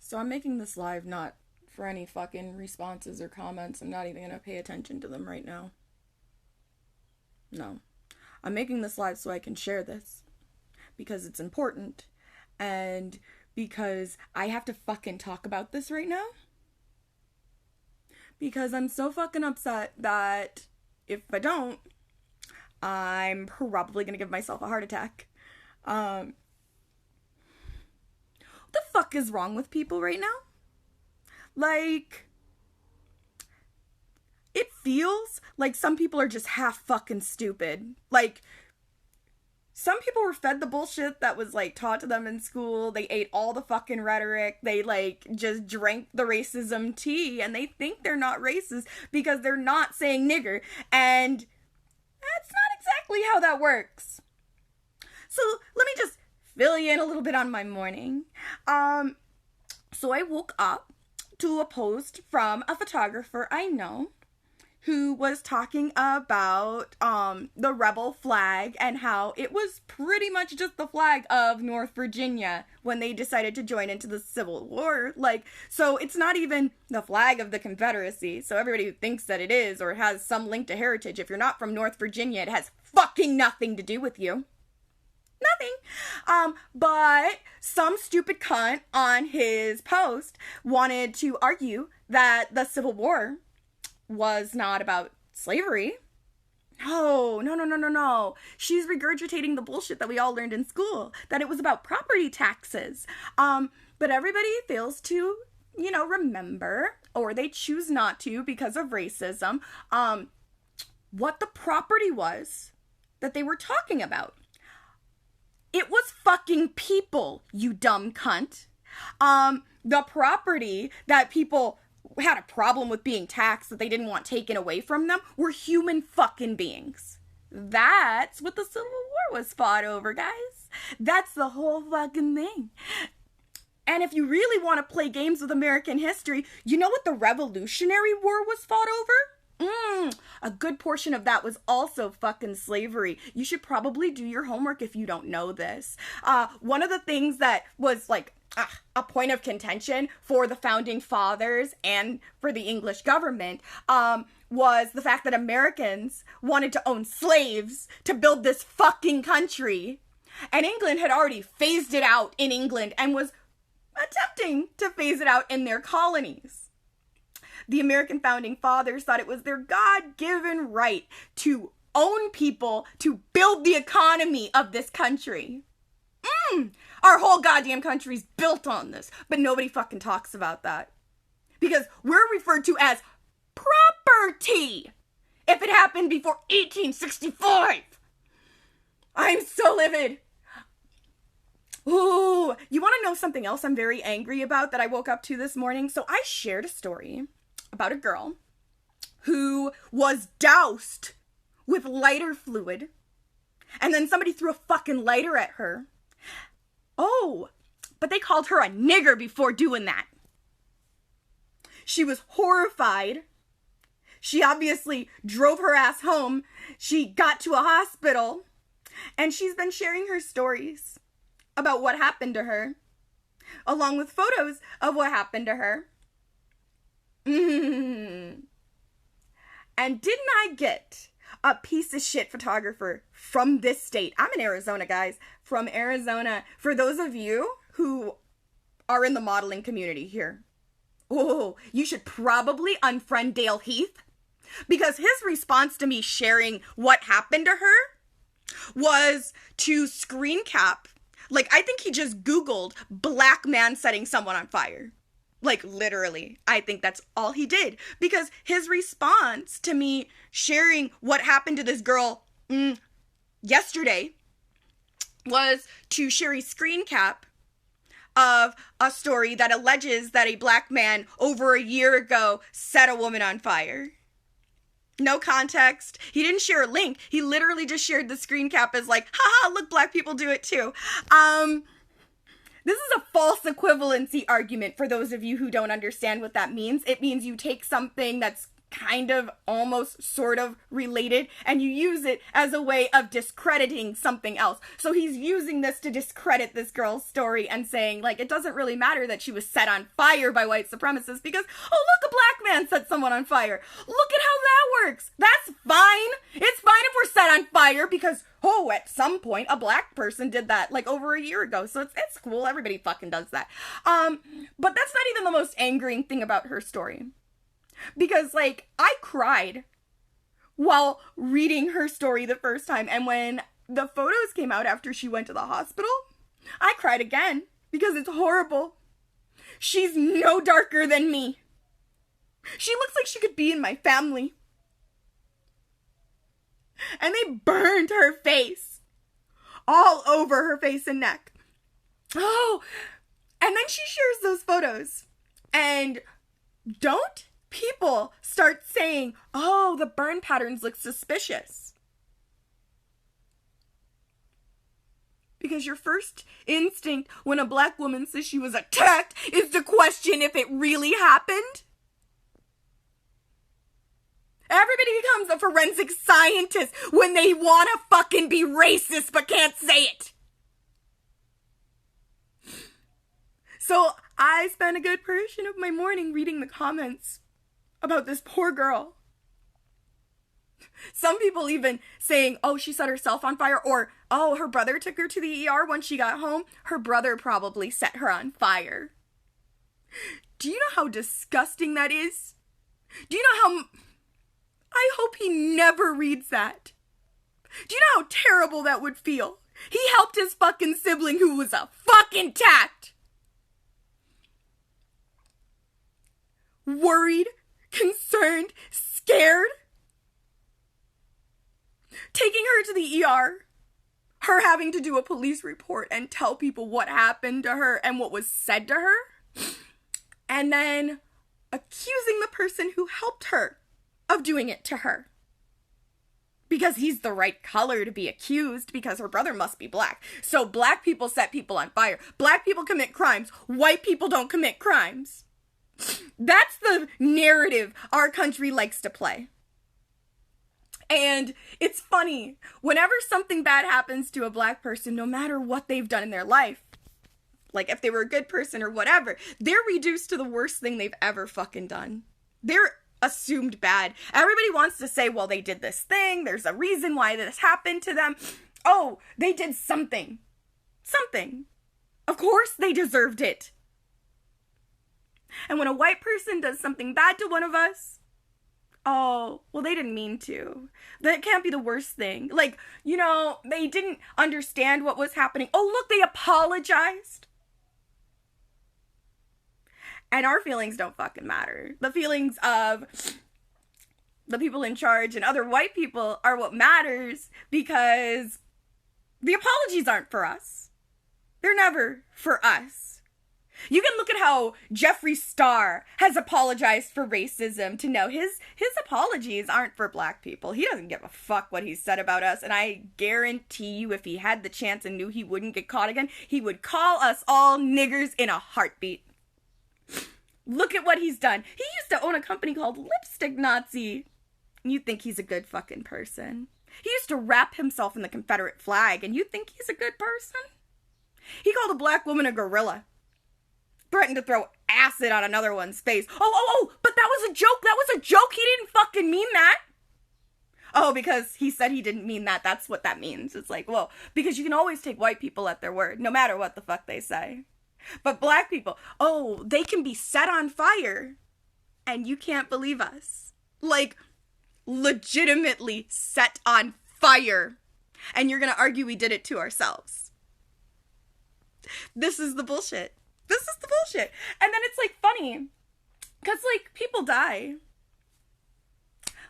So I'm making this live not for any fucking responses or comments. I'm not even gonna pay attention to them right now. No. I'm making this live so I can share this. Because it's important. And because I have to fucking talk about this right now. Because I'm so fucking upset that if I don't, I'm probably gonna give myself a heart attack. What the fuck is wrong with people right now? Like, it feels like some people are just half fucking stupid. Like, some people were fed the bullshit that was, like, taught to them in school. They ate all the fucking rhetoric. They, like, just drank the racism tea. And they think they're not racist because they're not saying nigger. And that's not exactly how that works. So, let me just fill you in a little bit on my morning. So I woke up to a post from a photographer I know who was talking about the rebel flag and how it was pretty much just the flag of North Virginia when they decided to join into the Civil War. Like, so it's not even the flag of the Confederacy. So everybody who thinks that it is or has some link to heritage, if you're not from North Virginia, it has fucking nothing to do with you. Nothing. But some stupid cunt on his post wanted to argue that the Civil War was not about slavery. No. She's regurgitating the bullshit that we all learned in school, that it was about property taxes. But everybody fails to, remember, or they choose not to because of racism, what the property was that they were talking about. It was fucking people, you dumb cunt. The property that people had a problem with being taxed, that they didn't want taken away from them, were human fucking beings. That's what the Civil War was fought over, guys. That's the whole fucking thing. And if you really want to play games with American history, you know what the Revolutionary War was fought over? A good portion of that was also fucking slavery. You should probably do your homework if you don't know this. One of the things that was like a point of contention for the founding fathers and for the English government was the fact that Americans wanted to own slaves to build this fucking country. And England had already phased it out in England and was attempting to phase it out in their colonies. The American founding fathers thought it was their God-given right to own people, to build the economy of this country. Our whole goddamn country's built on this, but nobody fucking talks about that. Because we're referred to as property if it happened before 1865. I'm so livid. Ooh, you want to know something else I'm very angry about that I woke up to this morning? So I shared a story about a girl who was doused with lighter fluid, and then somebody threw a fucking lighter at her. Oh, but they called her a nigger before doing that. She was horrified. She obviously drove her ass home. She got to a hospital, and she's been sharing her stories about what happened to her, along with photos of what happened to her. And didn't I get a piece of shit photographer from this state? I'm in Arizona, guys. From Arizona. For those of you who are in the modeling community here, oh, you should probably unfriend Dale Heath, because his response to me sharing what happened to her was to screen cap. Like, I think he just Googled black man setting someone on fire. Like, literally, I think that's all he did. Because his response to me sharing what happened to this girl yesterday was to share a screen cap of a story that alleges that a black man over a year ago set a woman on fire. No context. He didn't share a link. He literally just shared the screen cap as like, haha, look, black people do it too. This is a false equivalency argument for those of you who don't understand what that means. It means you take something that's kind of almost sort of related, and you use it as a way of discrediting something else. So he's using this to discredit this girl's story and saying, like, it doesn't really matter that she was set on fire by white supremacists because, oh, look, a black man set someone on fire. Look at how that works. That's fine. It's fine if we're set on fire because, oh, at some point a black person did that like over a year ago. So it's cool. Everybody fucking does that. But that's not even the most angering thing about her story. Because, like, I cried while reading her story the first time. And when the photos came out after she went to the hospital, I cried again because it's horrible. She's no darker than me. She looks like she could be in my family. And they burned her face all over her face and neck. Oh, and then she shares those photos. And don't people start saying, oh, the burn patterns look suspicious. Because your first instinct when a black woman says she was attacked is to question if it really happened. Everybody becomes a forensic scientist when they want to fucking be racist but can't say it. So I spent a good portion of my morning reading the comments about this poor girl. Some people even saying, oh, she set herself on fire, or, oh, her brother took her to the ER when she got home. Her brother probably set her on fire. Do you know how disgusting that is? Do you know how... I hope he never reads that. Do you know how terrible that would feel? He helped his fucking sibling who was a fucking tact. Worried, concerned, scared. Taking her to the ER. Her having to do a police report and tell people what happened to her and what was said to her. And then accusing the person who helped her of doing it to her. Because he's the right color to be accused, because her brother must be black. So black people set people on fire. Black people commit crimes. White people don't commit crimes. That's the narrative our country likes to play. And it's funny, whenever something bad happens to a black person, no matter what they've done in their life, like if they were a good person or whatever, they're reduced to the worst thing they've ever fucking done. They're assumed bad. Everybody wants to say, well, they did this thing. There's a reason why this happened to them. Oh, they did something. Something. Of course they deserved it. And when a white person does something bad to one of us, oh, well, they didn't mean to. That can't be the worst thing. Like, you know, they didn't understand what was happening. Oh, look, they apologized. And our feelings don't fucking matter. The feelings of the people in charge and other white people are what matters, because the apologies aren't for us. They're never for us. You can look at how Jeffree Star has apologized for racism to know his apologies aren't for black people. He doesn't give a fuck what he said about us, and I guarantee you if he had the chance and knew he wouldn't get caught again, he would call us all niggers in a heartbeat. Look at what he's done. He used to own a company called Lipstick Nazi. You think he's a good fucking person. He used to wrap himself in the Confederate flag, and you think he's a good person? He called a black woman a gorilla. Threatened to throw acid on another one's face. Oh, but that was a joke. That was a joke. He didn't fucking mean that. Oh, because he said he didn't mean that. That's what that means. It's like, well, because you can always take white people at their word, no matter what the fuck they say. But black people, oh, they can be set on fire, and you can't believe us. Like, legitimately set on fire. And you're gonna argue we did it to ourselves. This is the bullshit. This is the bullshit. And then it's, like, funny. Because, like, people die.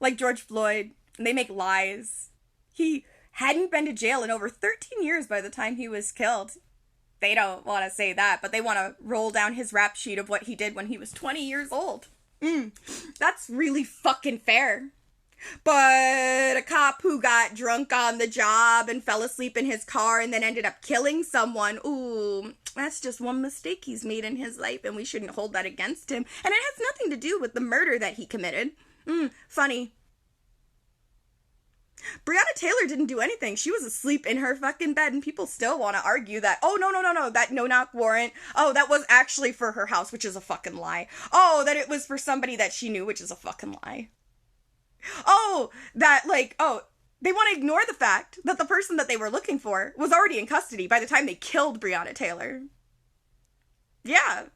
Like George Floyd. And they make lies. He hadn't been to jail in over 13 years by the time he was killed. They don't want to say that, but they want to roll down his rap sheet of what he did when he was 20 years old. That's really fucking fair. But a cop who got drunk on the job and fell asleep in his car and then ended up killing someone, ooh, that's just one mistake he's made in his life, and we shouldn't hold that against him. And it has nothing to do with the murder that he committed. Funny. Breonna Taylor didn't do anything. She was asleep in her fucking bed, and people still want to argue that, oh, no, that no-knock warrant, oh, that was actually for her house, which is a fucking lie. Oh, that it was for somebody that she knew, which is a fucking lie. Oh, that, like, oh, they want to ignore the fact that the person that they were looking for was already in custody by the time they killed Breonna Taylor. Yeah.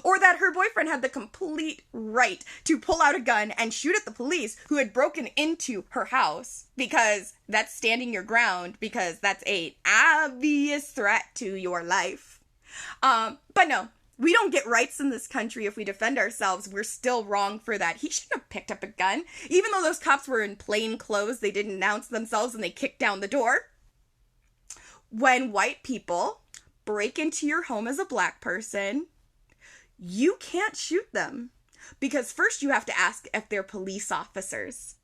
Or that her boyfriend had the complete right to pull out a gun and shoot at the police who had broken into her house, because that's standing your ground, because that's an obvious threat to your life. But no, we don't get rights in this country if we defend ourselves. We're still wrong for that. He shouldn't have picked up a gun. Even though those cops were in plain clothes, they didn't announce themselves and they kicked down the door. When white people break into your home as a black person, you can't shoot them, because first you have to ask if they're police officers.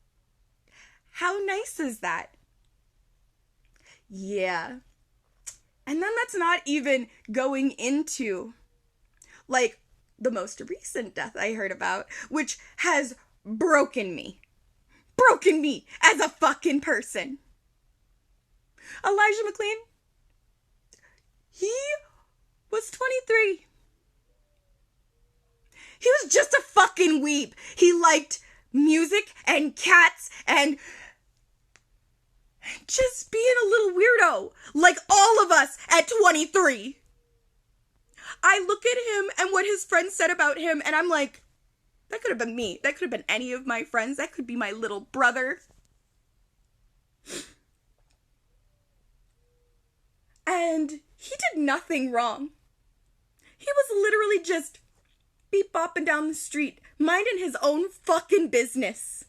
How nice is that? Yeah. And then that's not even going into, like, the most recent death I heard about, which has broken me as a fucking person. Elijah McClain, he was 23. He was just a fucking weeb. He liked music and cats and just being a little weirdo, like all of us at 23. I look at him and what his friends said about him, and I'm like, that could have been me. That could have been any of my friends. That could be my little brother. And he did nothing wrong. He was literally just beep bopping down the street, minding his own fucking business.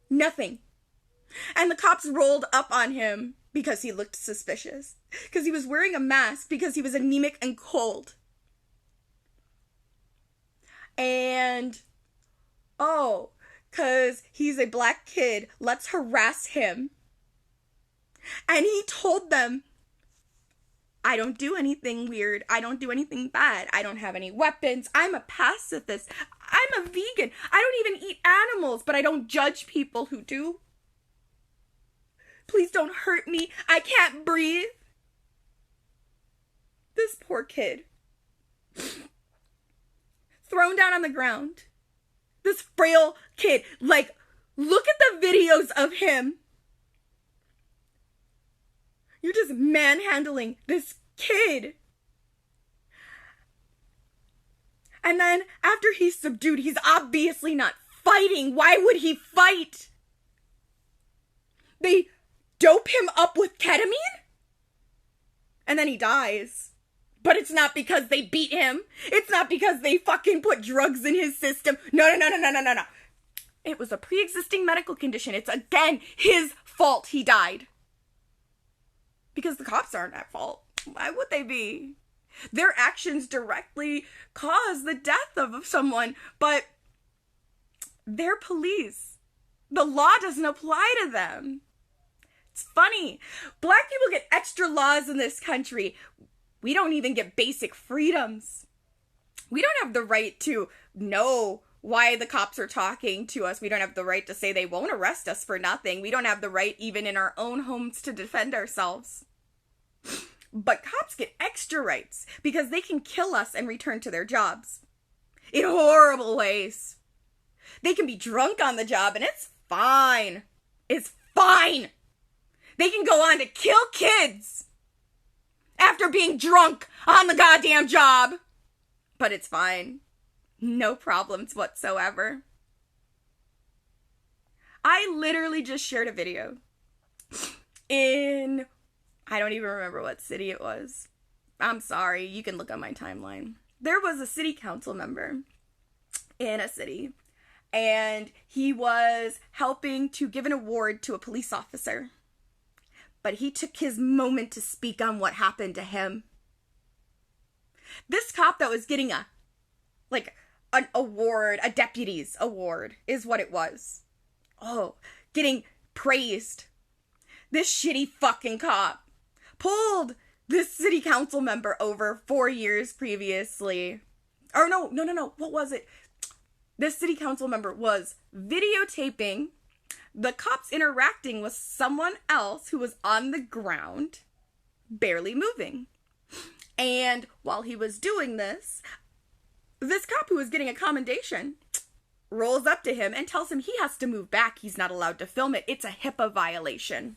Nothing. And the cops rolled up on him because he looked suspicious. Because he was wearing a mask, because he was anemic and cold. And, oh, because he's a black kid, let's harass him. And he told them, I don't do anything weird. I don't do anything bad. I don't have any weapons. I'm a pacifist. I'm a vegan. I don't even eat animals, but I don't judge people who do. Please don't hurt me. I can't breathe. This poor kid. Thrown down on the ground. This frail kid. Like, look at the videos of him. You're just manhandling this kid. And then after he's subdued, he's obviously not fighting. Why would he fight? They dope him up with ketamine? And then he dies. But it's not because they beat him. It's not because they fucking put drugs in his system. No. It was a pre-existing medical condition. It's, again, his fault he died. Because the cops aren't at fault. Why would they be? Their actions directly cause the death of someone, but they're police. The law doesn't apply to them. It's funny. Black people get extra laws in this country. We don't even get basic freedoms. We don't have the right to know why the cops are talking to us. We don't have the right to say they won't arrest us for nothing. We don't have the right even in our own homes to defend ourselves. But cops get extra rights because they can kill us and return to their jobs. In horrible ways. They can be drunk on the job and it's fine. It's fine. They can go on to kill kids after being drunk on the goddamn job. But it's fine. No problems whatsoever. I literally just shared a video in, I don't even remember what city it was. I'm sorry, you can look on my timeline. There was a city council member in a city, and he was helping to give an award to a police officer. But he took his moment to speak on what happened to him. This cop that was getting an award, a deputy's award, is what it was. Oh, getting praised. This shitty fucking cop pulled this city council member over 4 years previously. Or no. What was it? this city council member was videotaping the cops interacting with someone else who was on the ground, barely moving. And while he was doing this cop who was getting a commendation rolls up to him and tells him he has to move back. He's not allowed to film it. It's a HIPAA violation.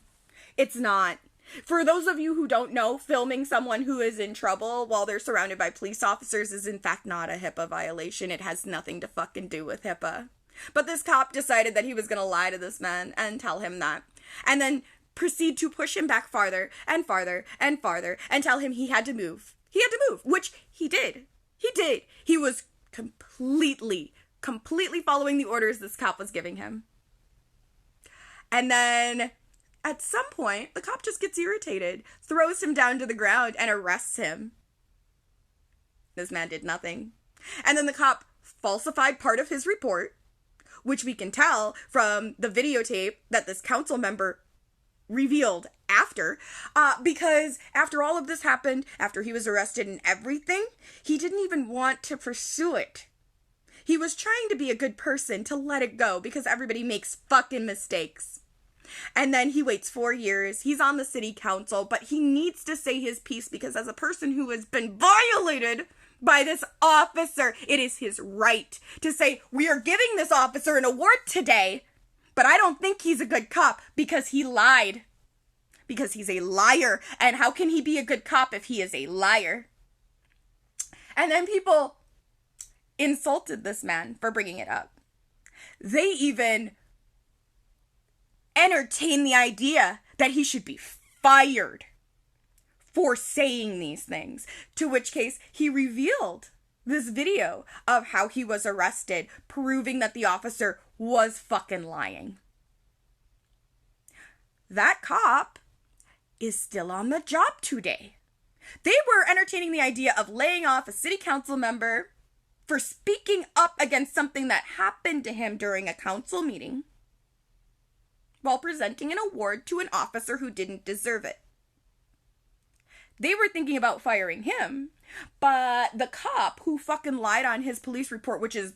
It's not. For those of you who don't know, filming someone who is in trouble while they're surrounded by police officers is in fact not a HIPAA violation. It has nothing to fucking do with HIPAA. But this cop decided that he was going to lie to this man and tell him that. And then proceed to push him back farther and farther and farther and tell him he had to move. He had to move, which he did. He did. He was completely following the orders this cop was giving him. And then at some point, the cop just gets irritated, throws him down to the ground, and arrests him. This man did nothing. And then the cop falsified part of his report, which we can tell from the videotape that this council member revealed after, because after all of this happened, after he was arrested and everything, he didn't even want to pursue it. He was trying to be a good person to let it go because everybody makes fucking mistakes. And then he waits 4 years. He's on the city council, but he needs to say his piece because as a person who has been violated by this officer, it is his right to say, we are giving this officer an award today, but I don't think he's a good cop because he lied. Because he's a liar. And how can he be a good cop if he is a liar? And then people insulted this man for bringing it up. They even entertained the idea that he should be fired for saying these things. To which case, he revealed this video of how he was arrested, proving that the officer was fucking lying. That cop is still on the job today. They were entertaining the idea of laying off a city council member for speaking up against something that happened to him during a council meeting while presenting an award to an officer who didn't deserve it. They were thinking about firing him, but the cop who fucking lied on his police report, which is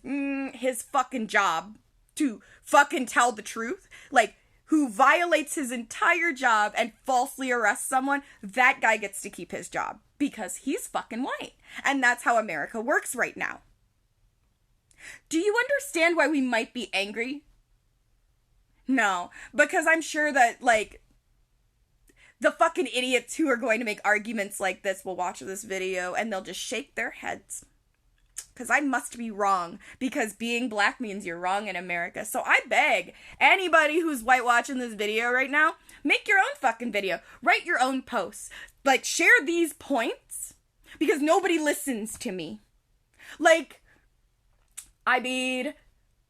his fucking job to fucking tell the truth, like, who violates his entire job and falsely arrests someone, that guy gets to keep his job because he's fucking white. And that's how America works right now. Do you understand why we might be angry? No, because I'm sure that, like, the fucking idiots who are going to make arguments like this will watch this video and they'll just shake their heads. Because I must be wrong, because being black means you're wrong in America. So I beg anybody who's white watching this video right now, make your own fucking video. Write your own posts. Like, share these points, because nobody listens to me. Like, I made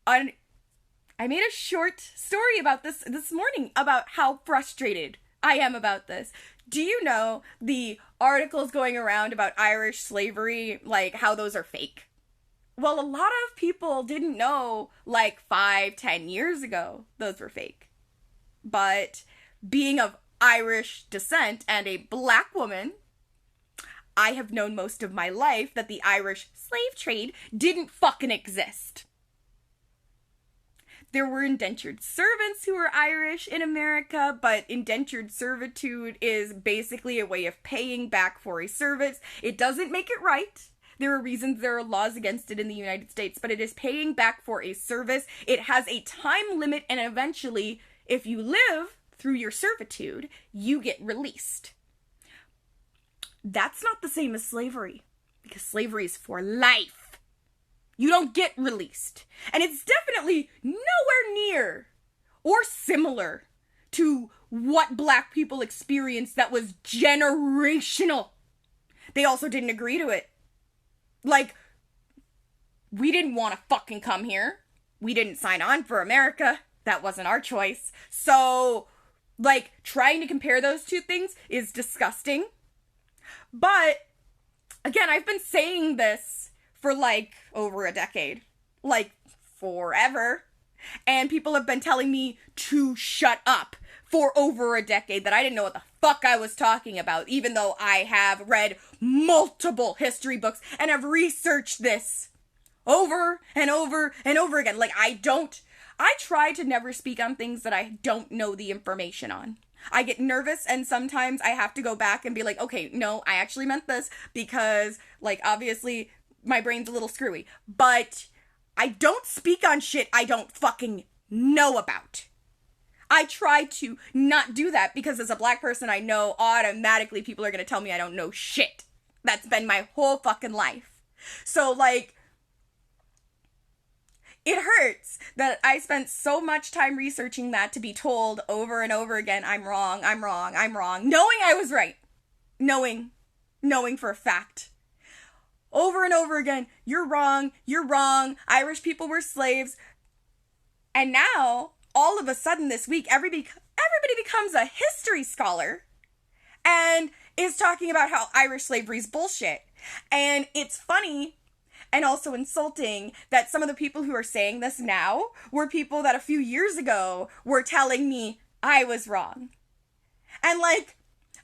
a short story about this morning about how frustrated I am about this. Do you know the articles going around about Irish slavery, like how those are fake? Well, a lot of people didn't know, like 5-10 years ago, those were fake. But being of Irish descent and a black woman, I have known most of my life that the Irish slave trade didn't fucking exist. There were indentured servants who were Irish in America, but indentured servitude is basically a way of paying back for a service. It doesn't make it right. There are reasons there are laws against it in the United States, but it is paying back for a service. It has a time limit, and eventually, if you live through your servitude, you get released. That's not the same as slavery, because slavery is for life. You don't get released. And it's definitely nowhere near or similar to what black people experienced that was generational. They also didn't agree to it. Like, we didn't want to fucking come here. We didn't sign on for America. That wasn't our choice. So, like, trying to compare those two things is disgusting. But, again, I've been saying this for, like, over a decade. Like, forever. And people have been telling me to shut up for over a decade, that I didn't know what the fuck I was talking about, even though I have read multiple history books and have researched this over and over and over again. Like, I try to never speak on things that I don't know the information on. I get nervous, and sometimes I have to go back and be like, okay, no, I actually meant this, because, like, obviously my brain's a little screwy. But I don't speak on shit I don't fucking know about. I try to not do that, because as a black person, I know automatically people are gonna tell me I don't know shit. That's been my whole fucking life. So, like, it hurts that I spent so much time researching that to be told over and over again, I'm wrong, I'm wrong, I'm wrong, knowing I was right. Knowing for a fact. Over and over again, you're wrong, Irish people were slaves. And now, all of a sudden this week, everybody becomes a history scholar and is talking about how Irish slavery is bullshit. And it's funny and also insulting that some of the people who are saying this now were people that a few years ago were telling me I was wrong. And, like,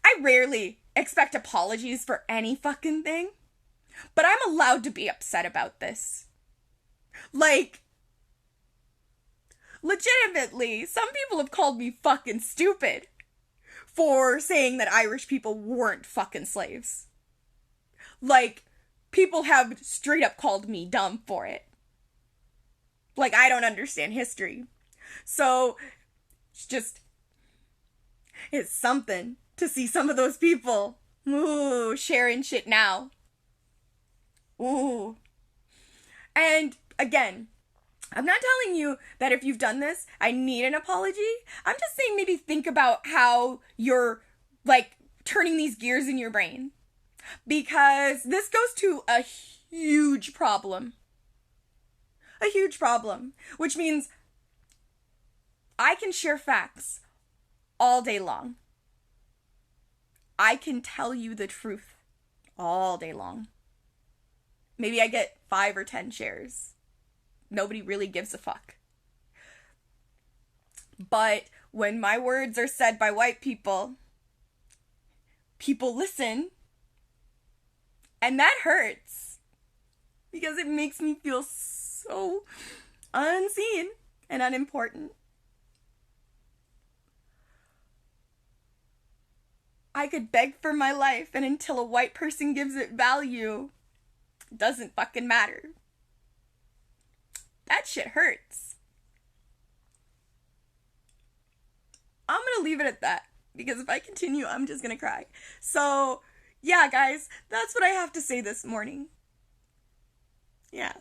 I rarely expect apologies for any fucking thing, but I'm allowed to be upset about this. Like, legitimately, some people have called me fucking stupid for saying that Irish people weren't fucking slaves. Like, people have straight up called me dumb for it. Like, I don't understand history. So, it's something to see some of those people, sharing shit now. Ooh. And, again, I'm not telling you that if you've done this, I need an apology. I'm just saying maybe think about how you're, like, turning these gears in your brain. Because this goes to a huge problem. A huge problem. Which means I can share facts all day long. I can tell you the truth all day long. Maybe I get 5 or 10 shares. Nobody really gives a fuck. But when my words are said by white people, people listen. And that hurts. Because it makes me feel so unseen and unimportant. I could beg for my life, and until a white person gives it value, it doesn't fucking matter. That shit hurts. I'm gonna leave it at that, because if I continue, I'm just gonna cry. So, yeah, guys, that's what I have to say this morning. Yeah.